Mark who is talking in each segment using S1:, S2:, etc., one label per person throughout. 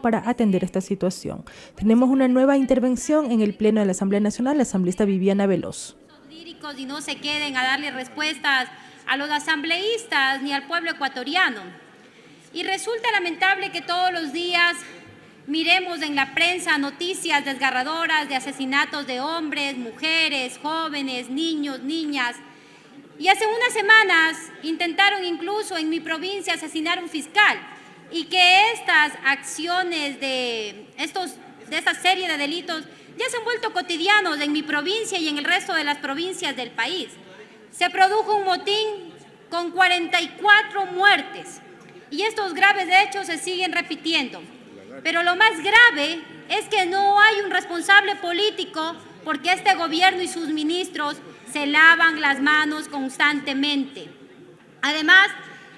S1: para atender esta situación. Tenemos una nueva intervención en el Pleno de la Asamblea Nacional, la asambleísta Viviana Veloz.
S2: Y no se queden a darle respuestas a los asambleístas ni al pueblo ecuatoriano. Y resulta lamentable que todos los días miremos en la prensa noticias desgarradoras de asesinatos de hombres, mujeres, jóvenes, niños, niñas. Y hace unas semanas intentaron incluso en mi provincia asesinar a un fiscal, y que estas acciones de esta serie de delitos ya se han vuelto cotidianos en mi provincia y en el resto de las provincias del país. Se produjo un motín con 44 muertes y estos graves hechos se siguen repitiendo. Pero lo más grave es que no hay un responsable político, porque este gobierno y sus ministros se lavan las manos constantemente. Además,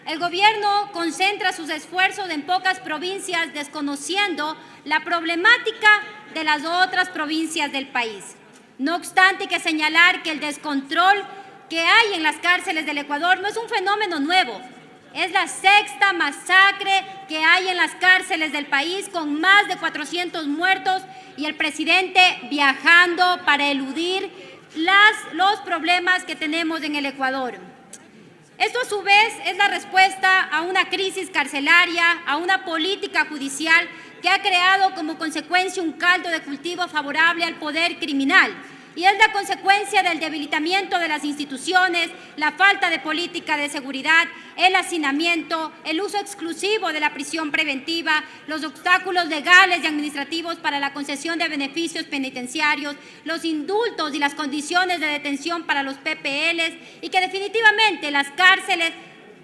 S2: el gobierno concentra sus esfuerzos en pocas provincias, desconociendo la problemática de las otras provincias del país. No obstante, hay que señalar que el descontrol que hay en las cárceles del Ecuador no es un fenómeno nuevo. Es la sexta masacre que hay en las cárceles del país, con más de 400 muertos y el presidente viajando para eludir los problemas que tenemos en el Ecuador. Esto a su vez es la respuesta a una crisis carcelaria, a una política judicial que ha creado como consecuencia un caldo de cultivo favorable al poder criminal. Y es la consecuencia del debilitamiento de las instituciones, la falta de política de seguridad, el hacinamiento, el uso exclusivo de la prisión preventiva, los obstáculos legales y administrativos para la concesión de beneficios penitenciarios, los indultos y las condiciones de detención para los PPLs, y que definitivamente las cárceles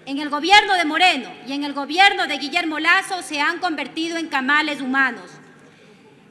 S2: en el gobierno de Moreno y en el gobierno de Guillermo Lasso se han convertido en camales humanos.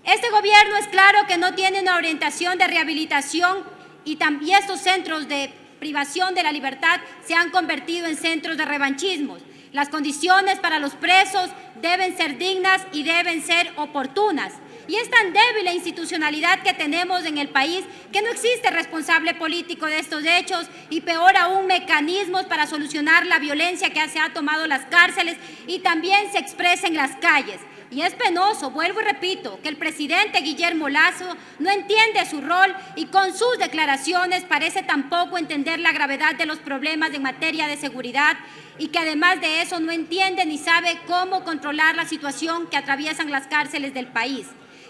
S2: Este gobierno es claro que no tiene una orientación de rehabilitación y estos centros de privación de la libertad se han convertido en centros de revanchismos. Las condiciones para los presos deben ser dignas y deben ser oportunas. Y es tan débil la institucionalidad que tenemos en el país que no existe responsable político de estos hechos, y peor aún mecanismos para solucionar la violencia que se ha tomado las cárceles y también se expresa en las calles. Y es penoso, vuelvo y repito, que el presidente Guillermo Lasso no entiende su rol y con sus declaraciones parece tampoco entender la gravedad de los problemas en materia de seguridad, y que además de eso no entiende ni sabe cómo controlar la situación que atraviesan las cárceles del país.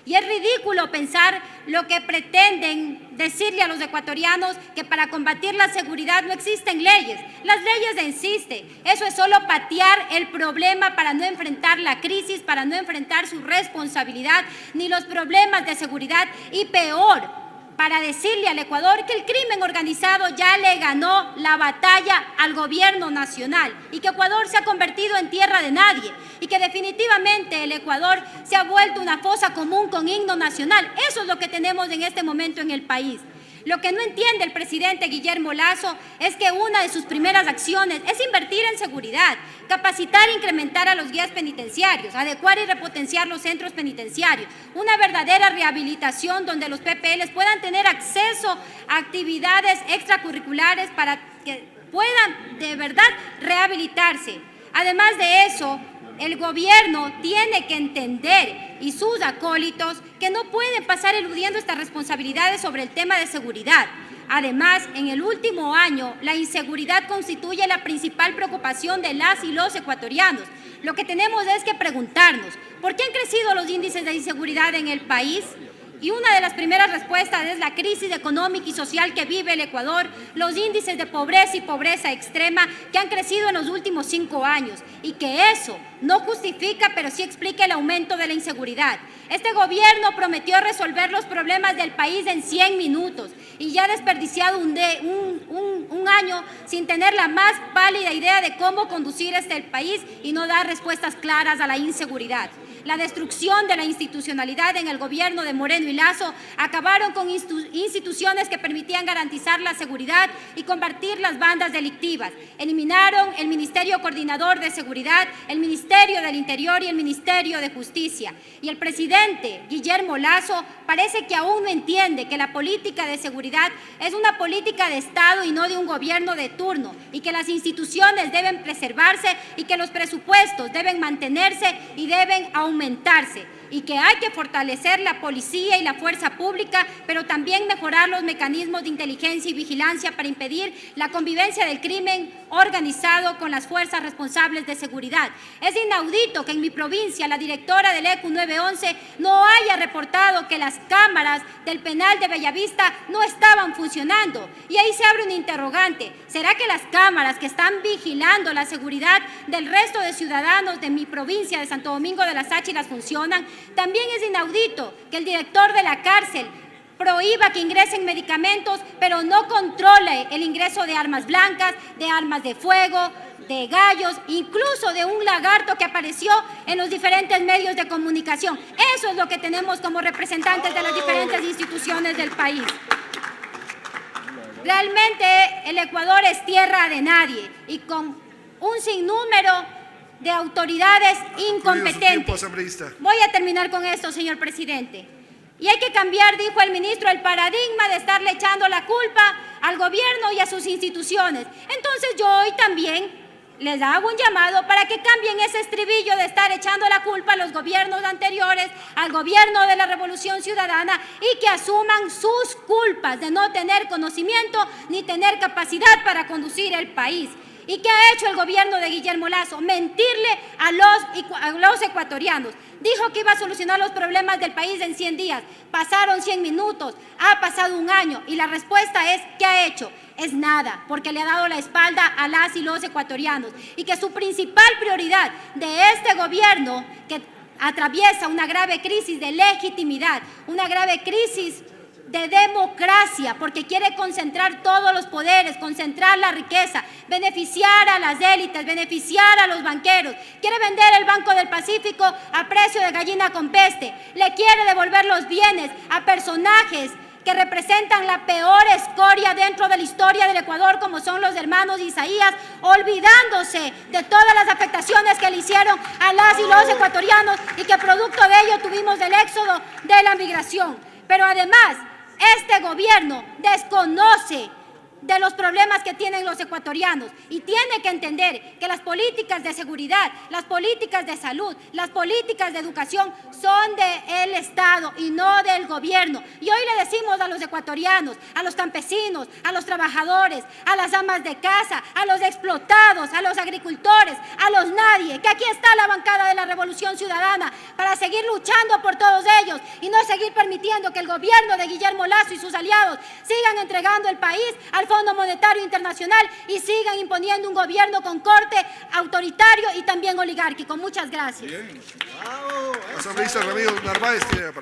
S2: Y es ridículo pensar lo que pretenden decirle a los ecuatorianos, que para combatir la seguridad no existen leyes. Las leyes existen. Eso es solo patear el problema para no enfrentar la crisis, para no enfrentar su responsabilidad ni los problemas de seguridad, y peor, para decirle al Ecuador que el crimen organizado ya le ganó la batalla al gobierno nacional y que Ecuador se ha convertido en tierra de nadie, y que definitivamente el Ecuador se ha vuelto una fosa común con himno nacional. Eso es lo que tenemos en este momento en el país. Lo que no entiende el presidente Guillermo Lasso es que una de sus primeras acciones es invertir en seguridad, capacitar e incrementar a los guías penitenciarios, adecuar y repotenciar los centros penitenciarios, una verdadera rehabilitación donde los PPLs puedan tener acceso a actividades extracurriculares para que puedan de verdad rehabilitarse. Además de eso, el gobierno tiene que entender, y sus acólitos, que no pueden pasar eludiendo estas responsabilidades sobre el tema de seguridad. Además, en el último año, la inseguridad constituye la principal preocupación de las y los ecuatorianos. Lo que tenemos es que preguntarnos, ¿por qué han crecido los índices de inseguridad en el país? Y una de las primeras respuestas es la crisis económica y social que vive el Ecuador, los índices de pobreza y pobreza extrema que han crecido en los últimos 5 años, y que eso no justifica, pero sí explica el aumento de la inseguridad. Este gobierno prometió resolver los problemas del país en 100 minutos y ya ha desperdiciado un año sin tener la más pálida idea de cómo conducir el país y no dar respuestas claras a la inseguridad. La destrucción de la institucionalidad en el gobierno de Moreno y Lasso acabaron con instituciones que permitían garantizar la seguridad y combatir las bandas delictivas. Eliminaron el Ministerio Coordinador de Seguridad, el Ministerio del Interior y el Ministerio de Justicia. Y el presidente Guillermo Lasso parece que aún no entiende que la política de seguridad es una política de Estado y no de un gobierno de turno, y que las instituciones deben preservarse y que los presupuestos deben mantenerse y deben aumentar aumentarse y que hay que fortalecer la policía y la fuerza pública, pero también mejorar los mecanismos de inteligencia y vigilancia para impedir la convivencia del crimen organizado con las fuerzas responsables de seguridad. Es inaudito que en mi provincia la directora del ECU 911 no haya reportado que las cámaras del penal de Bellavista no estaban funcionando. Y ahí se abre un interrogante. ¿Será que las cámaras que están vigilando la seguridad del resto de ciudadanos de mi provincia de Santo Domingo de las Áchilas funcionan? También es inaudito que el director de la cárcel prohíba que ingresen medicamentos, pero no controle el ingreso de armas blancas, de armas de fuego, de gallos, incluso de un lagarto que apareció en los diferentes medios de comunicación. Eso es lo que tenemos como representantes de las diferentes instituciones del país. Realmente el Ecuador es tierra de nadie y con un sinnúmero de autoridades incompetentes. Voy a terminar con esto, señor presidente. Y hay que cambiar, dijo el ministro, el paradigma de estarle echando la culpa al gobierno y a sus instituciones. Entonces yo hoy también les hago un llamado para que cambien ese estribillo de estar echando la culpa a los gobiernos anteriores, al gobierno de la Revolución Ciudadana, y que asuman sus culpas de no tener conocimiento ni tener capacidad para conducir el país. ¿Y qué ha hecho el gobierno de Guillermo Lasso? Mentirle a los ecuatorianos. Dijo que iba a solucionar los problemas del país en 100 días. Pasaron 100 minutos, ha pasado un año y la respuesta es, ¿qué ha hecho? Es nada, porque le ha dado la espalda a las y los ecuatorianos. Y que su principal prioridad de este gobierno, que atraviesa una grave crisis de legitimidad, una grave crisis de democracia, porque quiere concentrar todos los poderes, concentrar la riqueza, beneficiar a las élites, beneficiar a los banqueros, quiere vender el Banco del Pacífico a precio de gallina con peste, le quiere devolver los bienes a personajes que representan la peor escoria dentro de la historia del Ecuador, como son los hermanos Isaías, olvidándose de todas las afectaciones que le hicieron a las y los ecuatorianos y que producto de ello tuvimos el éxodo de la migración. Pero además, este gobierno desconoce de los problemas que tienen los ecuatorianos y tiene que entender que las políticas de seguridad, las políticas de salud, las políticas de educación son del Estado y no del gobierno. Y hoy le decimos a los ecuatorianos, a los campesinos, a los trabajadores, a las amas de casa, a los explotados, a los agricultores, a los nadie, que aquí está la bancada de la Revolución Ciudadana para seguir luchando por todos ellos y no seguir permitiendo que el gobierno de Guillermo Lasso y sus aliados sigan entregando el país al Fondo Monetario Internacional y sigan imponiendo un gobierno con corte autoritario y también oligárquico. Muchas gracias.
S3: Asambleísta Ramiro Narváez.